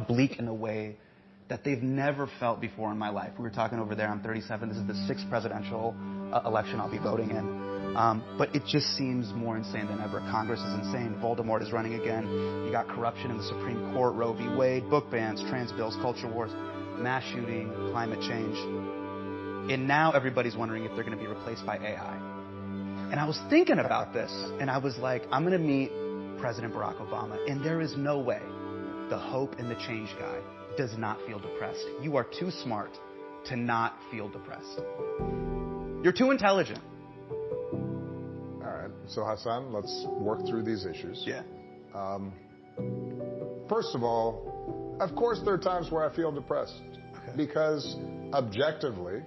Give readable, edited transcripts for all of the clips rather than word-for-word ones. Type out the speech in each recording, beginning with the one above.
bleak in a way that they've never felt before in my life. We were talking over there, I'm 37, this is the 6th presidential election I'll be voting in. But it just seems more insane than ever. Congress is insane. Voldemort is running again. You got corruption in the Supreme Court, Roe v. Wade, book bans, trans bills, culture wars, mass shooting, climate change. And now everybody's wondering if they're going to be replaced by AI. And I was thinking about this, and I was like, I'm going to meet President Barack Obama, and there is no way the hope and the change guy does not feel depressed. You are too smart to not feel depressed. You're too intelligent. All right. So, Hassan, let's work through these issues. Yeah. First of all, of course there are times where I feel depressed. Okay. Because objectively,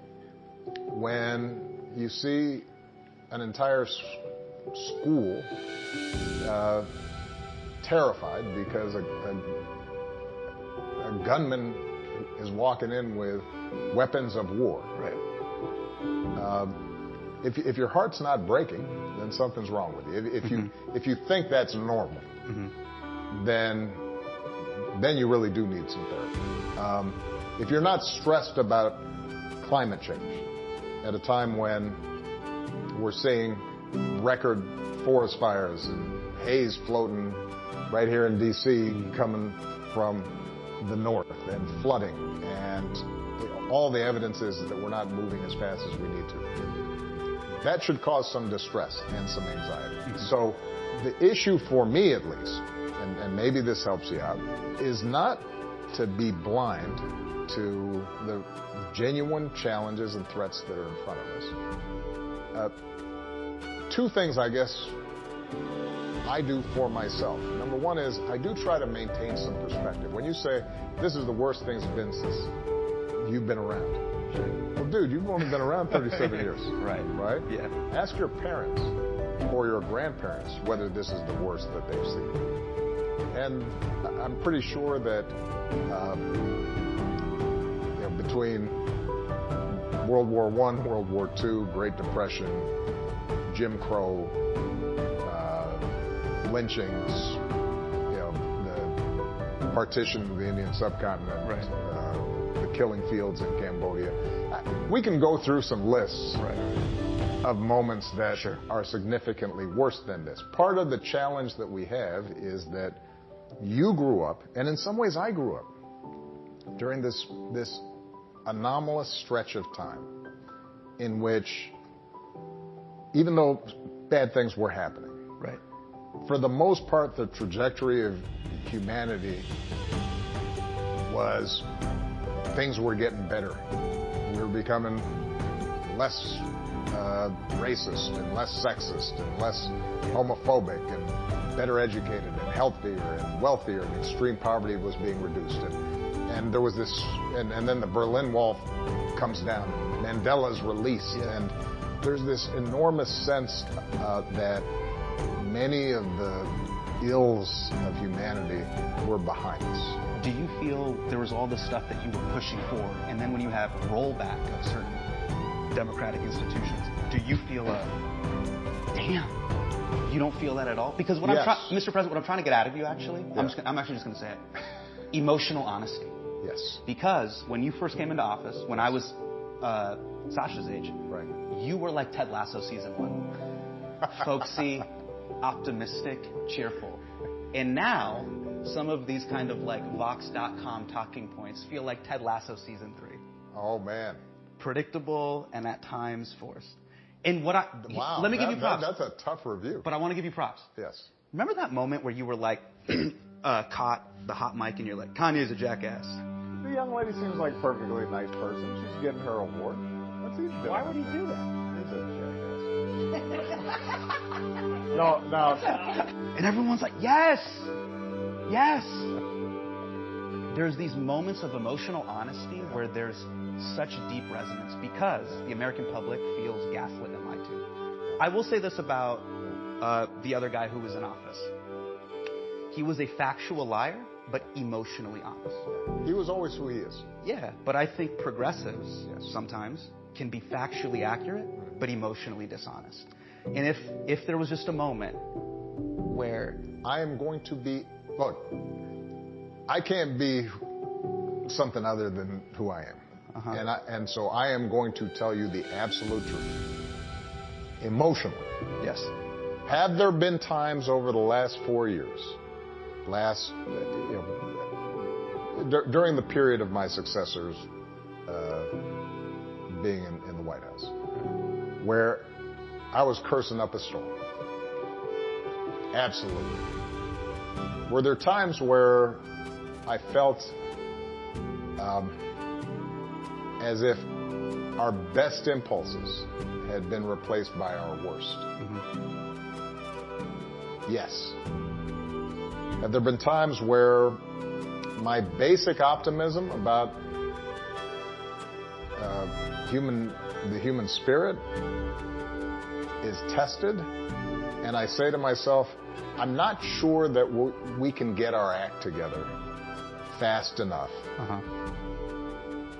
when you see an entire school terrified because a gunman is walking in with weapons of war. Right. If your heart's not breaking, then something's wrong with you. If you think that's normal, then you really do need some therapy. If you're not stressed about climate change at a time when we're seeing record forest fires and haze floating right here in D.C. coming from the north and flooding, and all the evidence is that we're not moving as fast as we need to. That should cause some distress and some anxiety. So the issue for me, at least, and maybe this helps you out, is not to be blind to the genuine challenges and threats that are in front of us. Two things, I guess, I do for myself. Number one is I do try to maintain some perspective. When you say, this is the worst thing's been since you've been around. Well, dude, you've only been around 37 years. Right. Right? Yeah. Ask your parents or your grandparents whether this is the worst that they've seen. And I'm pretty sure that between World War I, World War II, Great Depression, Jim Crow, lynchings, the partition of the Indian subcontinent, the killing fields in Cambodia. We can go through some lists of moments that are significantly worse than this. Part of the challenge that we have is that you grew up, and in some ways I grew up, during this anomalous stretch of time in which, even though bad things were happening, for the most part, the trajectory of humanity was things were getting better. We were becoming less racist and less sexist and less homophobic and better educated and healthier and wealthier, and extreme poverty was being reduced. And there was this, and then the Berlin Wall comes down, Mandela's released, and there's this enormous sense that many of the ills of humanity were behind us. Do you feel there was all this stuff that you were pushing for, and then when you have rollback of certain democratic institutions, do you feel damn, you don't feel that at all? Because what Mr. President, what I'm trying to get out of you, actually, I'm actually just going to say it, emotional honesty. Yes. Because when you first came into office, when I was Sasha's age, you were like Ted Lasso season 1. Folksy, optimistic, cheerful. And now, some of these kind of like Vox.com talking points feel like Ted Lasso season 3. Oh, man. Predictable and at times forced. And what let me give you props. That's a tough review. But I want to give you props. Yes. Remember that moment where you were like, caught the hot mic and you're like, Kanye's a jackass. The young lady seems like a perfectly nice person. She's getting her award. What's he doing? Why would he do that? He's a jackass. No. And everyone's like, yes. Yes. There's these moments of emotional honesty where there's such deep resonance because the American public feels gaslit and lied to. I will say this about the other guy who was in office. He was a factual liar, but emotionally honest. He was always who he is. Yeah, but I think progressives sometimes can be factually accurate, but emotionally dishonest. And if there was just a moment where... I am going to be... Look, I can't be something other than who I am. And so I am going to tell you the absolute truth. Emotionally. Yes. Have there been times over the last 4 years, during the period of my successors being in the White House, where I was cursing up a storm? Absolutely. Were there times where I felt as if our best impulses had been replaced by our worst? Yes. Have there been times where my basic optimism about the human spirit is tested, and I say to myself, I'm not sure that we can get our act together fast enough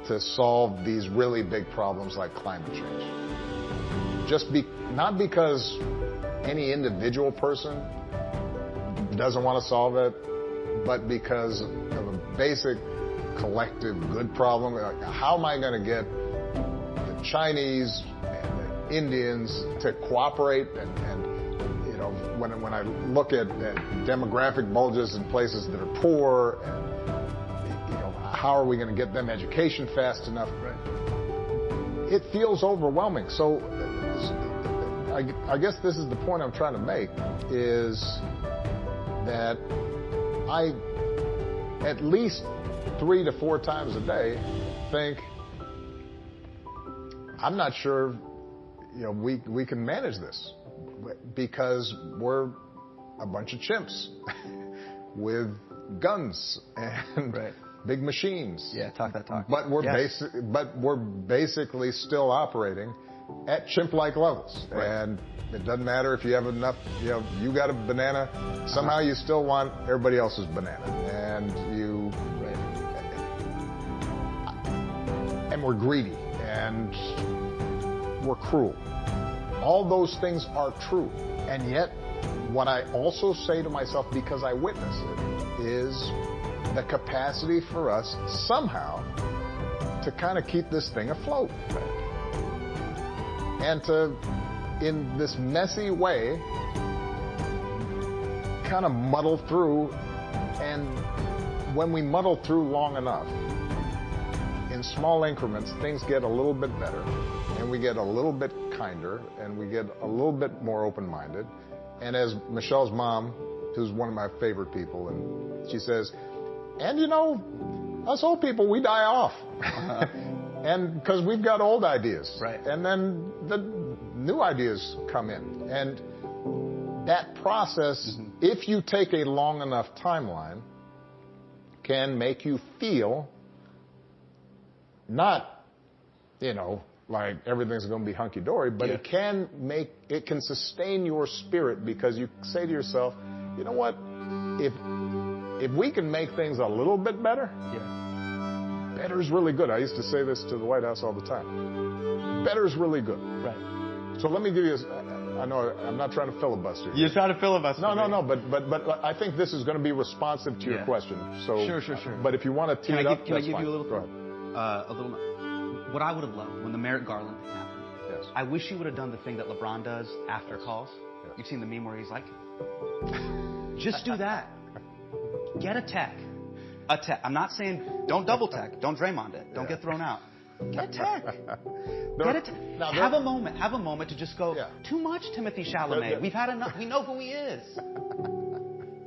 to solve these really big problems like climate change. Not because any individual person doesn't want to solve it, but because of a basic collective good problem. Like, how am I going to get the Chinese and the Indians to cooperate? And you know, when I look at demographic bulges in places that are poor, and you know, how are we going to get them education fast enough? Right. It feels overwhelming. So I guess this is the point I'm trying to make, is that I, at least 3 to 4 times a day, think, I'm not sure, you know, we can manage this, because we're a bunch of chimps with guns and big machines. Yeah, talk that talk. But we're basically still operating at chimp-like levels. Right. And it doesn't matter if you have enough, you know, you got a banana, somehow you still want everybody else's banana. And we're greedy, and we're cruel. All those things are true. And yet, what I also say to myself, because I witness it, is the capacity for us somehow to kind of keep this thing afloat. And to, in this messy way, kind of muddle through. And when we muddle through long enough, in small increments, things get a little bit better, and we get a little bit kinder, and we get a little bit more open-minded. And as Michelle's mom, who's one of my favorite people, and she says, and you know, us old people, we die off. And because we've got old ideas. Right. And then the new ideas come in. And that process, if you take a long enough timeline, can make you feel not, you know, like everything's going to be hunky-dory, but it can sustain your spirit, because you say to yourself, you know what, if we can make things a little bit better, better is really good. I used to say this to the White House all the time. Better is really good. Right. So let me give you I know I'm not trying to filibuster. You're trying to filibuster. No, but I think this is going to be responsive to your question. So Sure. But if you want to tee it up, can I give fine. you a little? Go ahead. What I would have loved when the Merrick Garland thing happened. Yes. I wish he would have done the thing that LeBron does after calls. Yes. You've seen the meme where he's like, just do that. Get a tech. I'm not saying don't double tech. Don't Draymond it. Don't get thrown out. Get a tech. Have a moment to just go, too much Timothy Chalamet. We've had enough. We know who he is.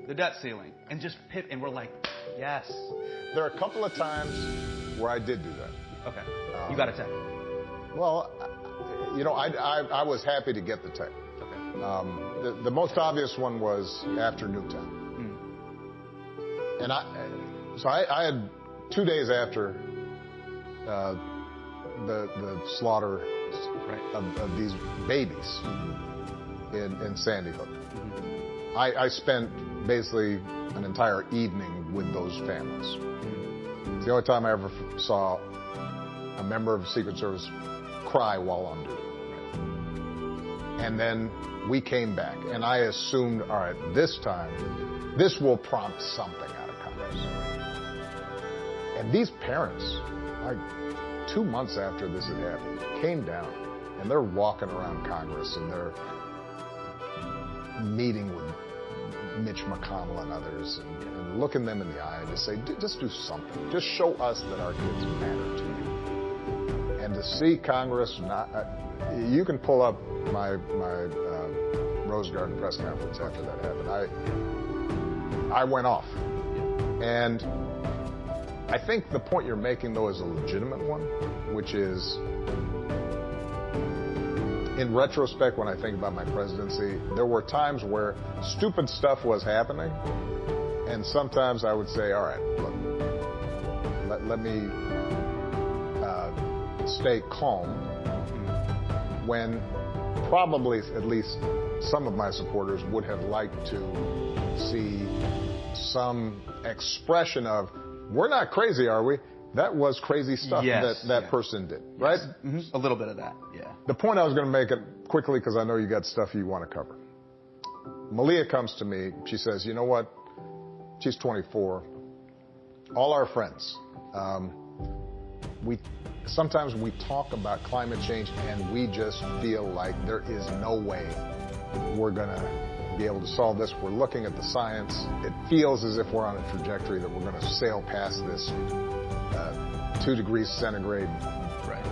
The debt ceiling. And just pit, and we're like, yes. There are a couple of times where I did do that. Okay. You got a tech. Well, you know, I was happy to get the tech. Okay. The most obvious one was after Newtown. And I had 2 days after the slaughter of these babies in Sandy Hook. I spent basically an entire evening with those families. It's the only time I ever saw a member of the Secret Service cry while on duty. And then we came back, and I assumed, all right, this time, this will prompt something out of Congress. And these parents, like 2 months after this had happened, came down and they're walking around Congress and they're meeting with Mitch McConnell and others and looking them in the eye and to say, just do something. Just show us that our kids matter to you. And to see Congress not, you can pull up my Rose Garden press conference after that happened. I went off. And I think the point you're making, though, is a legitimate one, which is, in retrospect, when I think about my presidency, there were times where stupid stuff was happening, and sometimes I would say, all right, look, let me stay calm, when probably at least some of my supporters would have liked to see some expression of, we're not crazy, are we? That was crazy stuff that person did, right? Yes. Mm-hmm. A little bit of that, yeah. The point I was going to make it quickly, because I know you got stuff you want to cover. Malia comes to me. She says, you know what? She's 24. All our friends, sometimes we talk about climate change and we just feel like there is no way we're going to be able to solve this. We're looking at the science. It feels as if we're on a trajectory that we're going to sail past this 2 degrees centigrade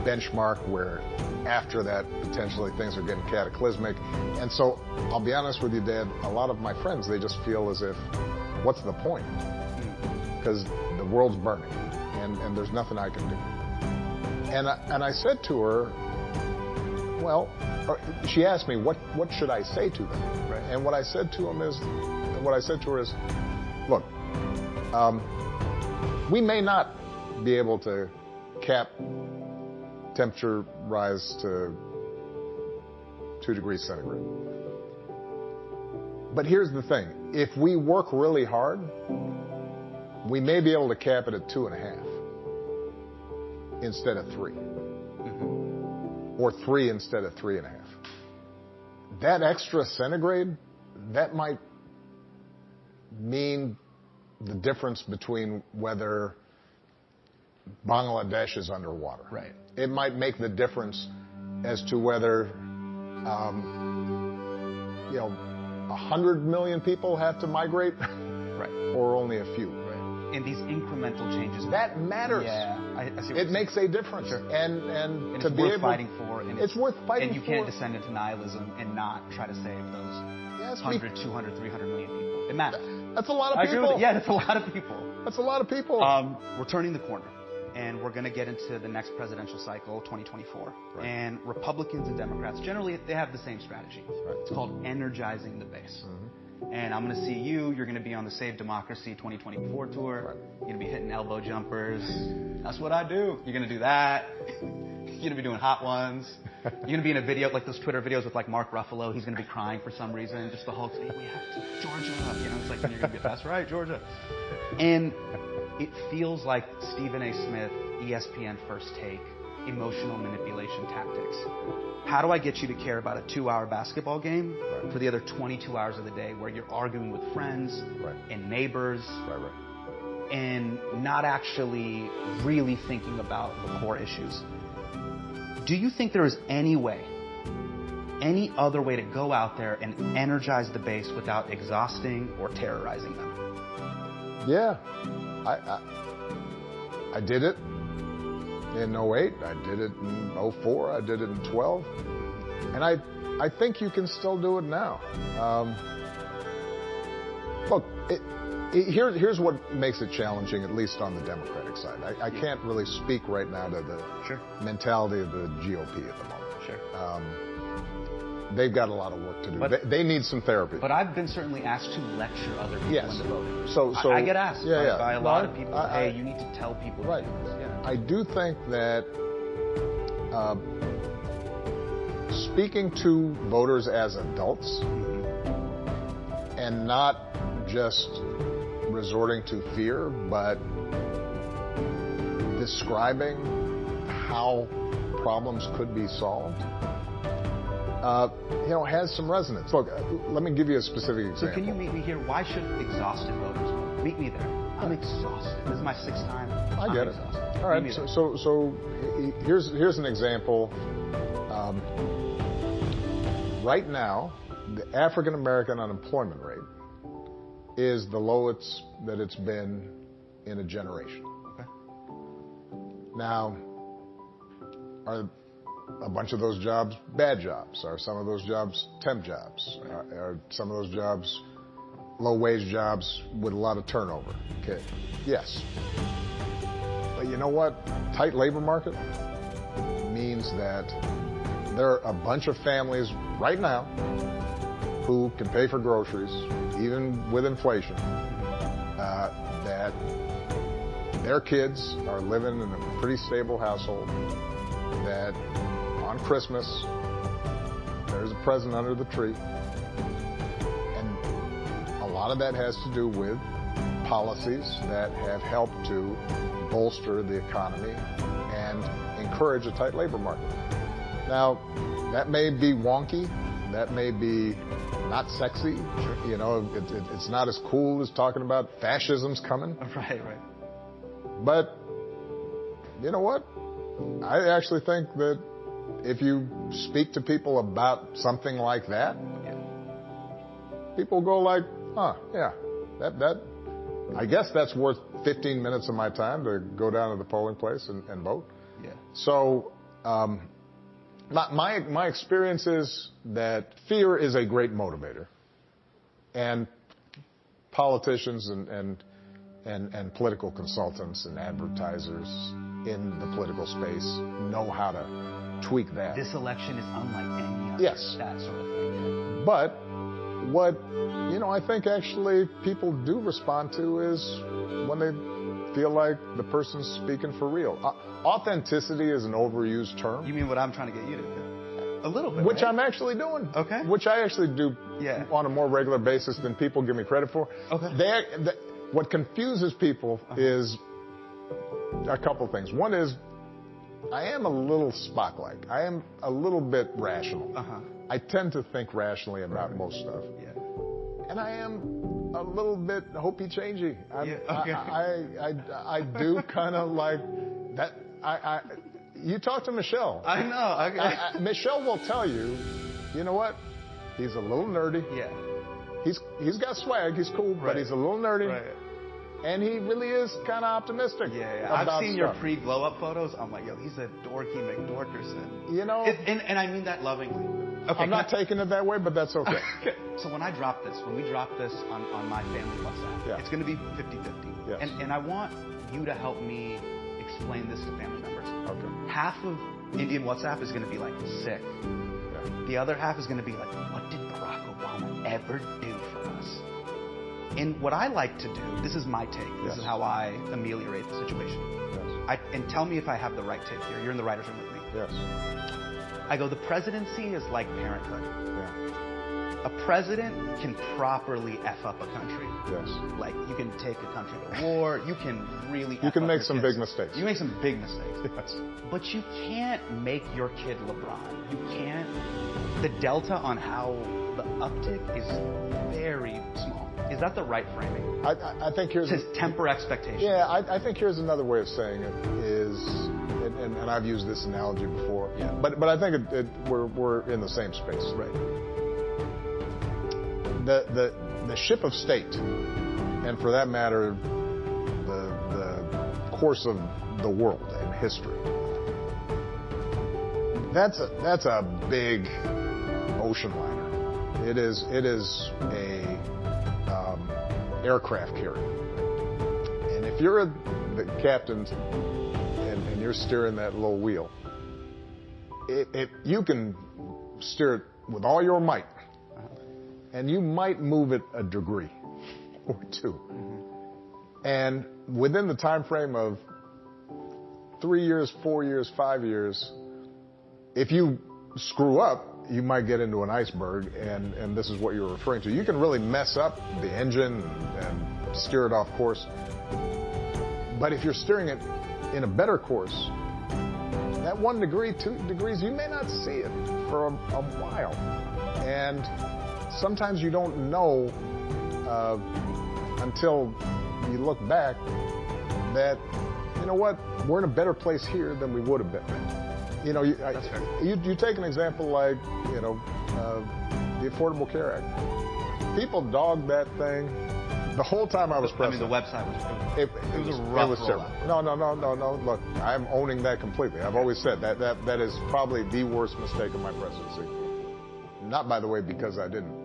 benchmark, where after that potentially things are getting cataclysmic. And so I'll be honest with you, Dad, a lot of my friends, they just feel as if, what's the point? Because the world's burning and there's nothing I can do. And I said to her, well, she asked me, what should I say to them? Right. And what I said to her is, look, we may not be able to cap temperature rise to 2 degrees centigrade. But here's the thing. If we work really hard, we may be able to cap it at 2.5 instead of 3. Mm-hmm. Or 3 instead of 3.5. That extra centigrade, that might mean the difference between whether Bangladesh is underwater. Right. It might make the difference as to whether, 100 million people have to migrate, right, or only a few. Right. And these incremental changes that matters. Yeah, I see. It makes a difference. Sure. And to it's be worth fighting for. And it's worth fighting for. And you can't descend into nihilism and not try to save those 100, 200, 300 million people. It matters. That's a lot of people. I agree with it. Yeah, that's a lot of people. That's a lot of people. We're turning the corner. And we're going to get into the next presidential cycle, 2024. Right. And Republicans and Democrats, generally, they have the same strategy. Right. It's called energizing the base. Mm-hmm. And I'm going to see you. You're going to be on the Save Democracy 2024 tour. Right. You're going to be hitting elbow jumpers. That's what I do. You're going to do that. You're going to be doing hot ones. You're going to be in a video, like those Twitter videos with like Mark Ruffalo. He's going to be crying for some reason. Just the whole thing. We have to, Georgia. You know, it's like, you're going to be, that's right, Georgia. And it feels like Stephen A. Smith, ESPN First Take, emotional manipulation tactics. How do I get you to care about a 2-hour basketball game for the other 22 hours of the day where you're arguing with friends and neighbors and not actually really thinking about the core issues? Do you think there is any way, any other way to go out there and energize the base without exhausting or terrorizing them? Yeah. I did it in 08. I did it in 04. I did it in 12. And I think you can still do it now. Look, here's what makes it challenging, at least on the Democratic side. I can't really speak right now to the mentality of the GOP at the moment. Sure. They've got a lot of work to do. They need some therapy. But I've been certainly asked to lecture other people into voting. So I get asked by a lot of people, hey, you need to tell people to do this. Yeah. I do think that speaking to voters as adults and not just resorting to fear, but describing how problems could be solved, has some resonance. Look, let me give you a specific example. So can you meet me here? Why should exhausted voters vote? Meet me there. I'm exhausted. This is my 6th time. I get it. All right. So here's an example. Right now, the African American unemployment rate is the lowest that it's been in a generation. Okay. Now, are a bunch of those jobs bad jobs? Are some of those jobs temp jobs? Are some of those jobs low-wage jobs with a lot of turnover? Okay. Yes. But you know what? Tight labor market means that there are a bunch of families right now who can pay for groceries, even with inflation, that their kids are living in a pretty stable household, that on Christmas there's a present under the tree. And a lot of that has to do with policies that have helped to bolster the economy and encourage a tight labor market. Now, that may be wonky, that may be not sexy. Sure. You know, it's not as cool as talking about fascism's coming. Right. But you know what? I actually think that if you speak to people about something like that, people go like, yeah, that I guess that's worth 15 minutes of my time to go down to the polling place and vote. Yeah. So, my experience is that fear is a great motivator, and politicians and political consultants and advertisers in the political space know how to tweak that. This election is unlike any other. Yes. That sort of thing. But what, I think actually people do respond to is when they feel like the person's speaking for real. Authenticity is an overused term. You mean what I'm trying to get you to do? A little bit. Which right? I'm actually doing. Okay. Which I actually do on a more regular basis than people give me credit for. Okay. What confuses people is a couple things. One is, I am a little Spock-like. I am a little bit rational. I tend to think rationally about most stuff. Yeah. And I am a little bit hopey-changey. I do kind of like that. You talk to Michelle. I know. Michelle will tell you, you know what? He's a little nerdy. Yeah. He's got swag. He's cool, but he's a little nerdy. Right. And he really is kind of optimistic. Yeah. I've seen your pre-glow up photos. I'm like, yo, he's a dorky McDorkerson. You know. And I mean that lovingly. Okay, I'm not taking it that way, but that's okay. So when we drop this on my family WhatsApp, it's going to be 50-50. Yes. And I want you to help me explain this to family members. Okay. Half of Indian WhatsApp is going to be like sick. Yeah. The other half is going to be like, what did Barack Obama ever do for us? And what I like to do, this is my take. This is how I ameliorate the situation. Yes. And tell me if I have the right take here. You're in the writer's room with me. Yes. I go, the presidency is like parenthood. Yeah. A president can properly F up a country. Yes. Like, you can take a country to war. You can really You can F up make your some kids. big mistakes. You make some big mistakes. Yes. But you can't make your kid LeBron. You can't. The delta on how the uptick is very small. Is that the right framing? I think here's... To temper expectations. Yeah, I think here's another way of saying it is, and I've used this analogy before, but I think we're in the same space. Right. The ship of state, and for that matter, the course of the world and history, that's a big ocean liner. It is a aircraft carrier. And if you're the captain and you're steering that little wheel, you can steer it with all your might, and you might move it a degree or two. And within the time frame of 3 years, 4 years, 5 years, if you screw up, you might get into an iceberg, and this is what you're referring to. You can really mess up the engine and steer it off course. But if you're steering it in a better course, that 1 degree, 2 degrees, you may not see it for a while. And sometimes you don't know until you look back, that, you know what, we're in a better place here than we would have been. You know, you take an example like, you know, the Affordable Care Act. People dogged that thing the whole time I was president. I mean, the website was a rough rollout. No. Look, I'm owning that completely. I've always said that is probably the worst mistake of my presidency. Not, by the way, because I didn't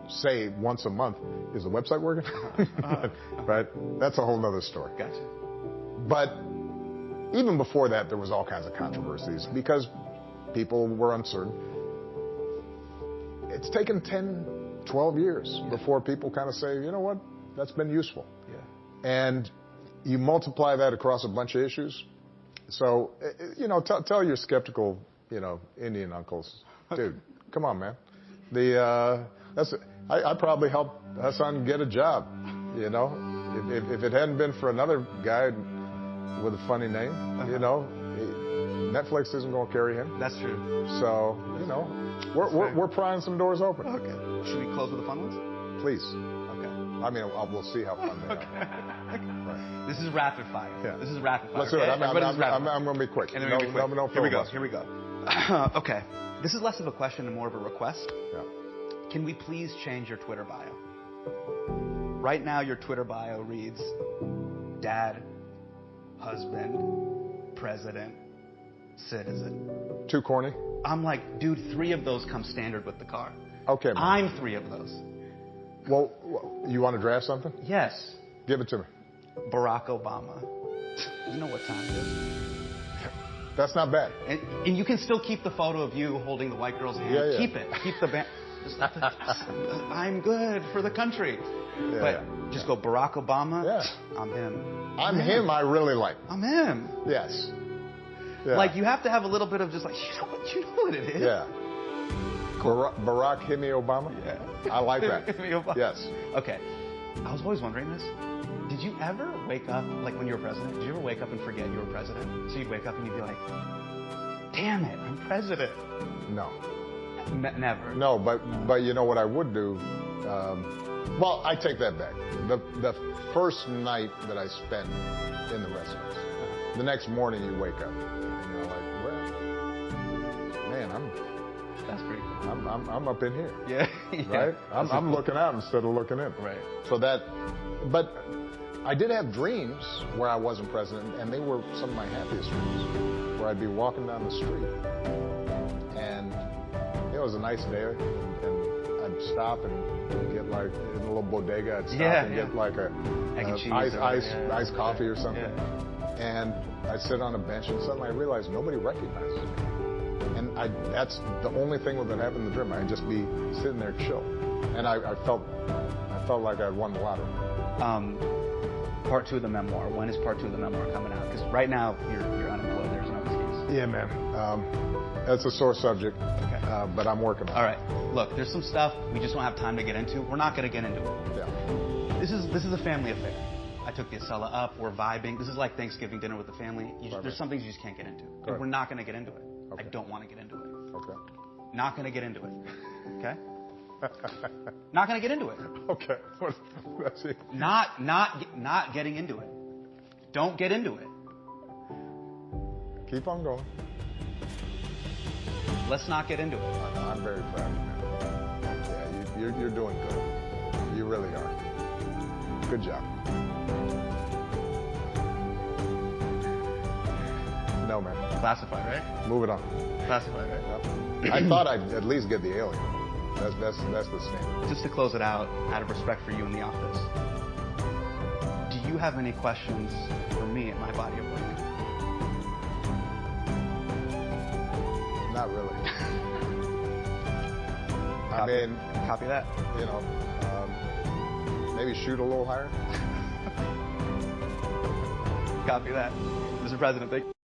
say once a month, is the website working? Right? That's a whole nother story. Gotcha. But even before that, there was all kinds of controversies because people were uncertain. It's taken 10, 12 years before people kind of say, you know what, that's been useful. Yeah. And you multiply that across a bunch of issues. So, you know, tell your skeptical, you know, Indian uncles, dude, come on, man. I probably helped Hassan get a job, you know. If it hadn't been for another guy with a funny name, you know, Netflix isn't going to carry him. That's true. So, you know, we're prying some doors open. Okay. Should we close with the fun ones? Please. Okay. I mean, we'll see how fun they are. Right. This is rapid fire. Yeah. This is rapid fire. Let's do it. I'm going to be quick. And no, be quick. No Here we go. Okay. This is less of a question and more of a request. Yeah. Can we please change your Twitter bio? Right now, your Twitter bio reads, Dad, husband, president, citizen. Too corny? I'm like, dude, 3 of those come standard with the car. Okay, man. I'm 3 of those. Well, you want to draft something? Yes. Give it to me. Barack Obama. You know what time it is. That's not bad. And you can still keep the photo of you holding the white girl's hand. Yeah. Keep it. Keep the band. I'm good for the country. Yeah, but just go Barack Obama. Yeah. I'm him. I'm him I really like. I'm him. Yes. Yeah. Like, you have to have a little bit of just like, you know what it is. Yeah. Barack Himi Obama? Yeah. I like that. Himi Obama. Yes. Okay. I was always wondering this. Did you ever wake up, like when you were president, did you ever wake up and forget you were president? So you'd wake up and you'd be like, damn it, I'm president. No. Never. No, but you know what I would do? Well, I take that back. The first night that I spent in the residence, the next morning you wake up and you're like, well, man, that's pretty cool. I'm up in here. Yeah. Right? I'm looking out instead of looking in. Right. So but I did have dreams where I wasn't president, and they were some of my happiest dreams, where I'd be walking down the street, and it was a nice day, and I'd stop and get like, in a little bodega, I'd stop and get like a iced coffee or something. Yeah. And I'd sit on a bench, and suddenly I realized nobody recognizes me. And that's the only thing that happened in the dream. I'd just be sitting there chill. And I felt like I'd won the lottery. Part 2 of the memoir. When is part 2 of the memoir coming out? Because right now you're unemployed. There's no excuse. Yeah, man. That's a sore subject. Okay. But I'm working on it. All right. Look, there's some stuff we just don't have time to get into. We're not going to get into it. Yeah. This is a family affair. I took the Acela up. We're vibing. This is like Thanksgiving dinner with the family. There's some things you just can't get into. And we're not going to get into it. Okay. I don't want to get into it. Okay. Not going to get into it. Okay? Not going to get into it. Okay. That's it. Not getting into it. Don't get into it. Keep on going. Let's not get into it. I'm very proud of you, man. Yeah, you're doing good. You really are. Good job. No, man. Classified, right? Move it on. Classified, right? I thought I'd at least get the alien. That's the standard. Just to close it out of respect for you in the office, do you have any questions for me at my body of work? Not really. I mean, copy that. You know, maybe shoot a little higher. Copy that. Mr. President, thank you.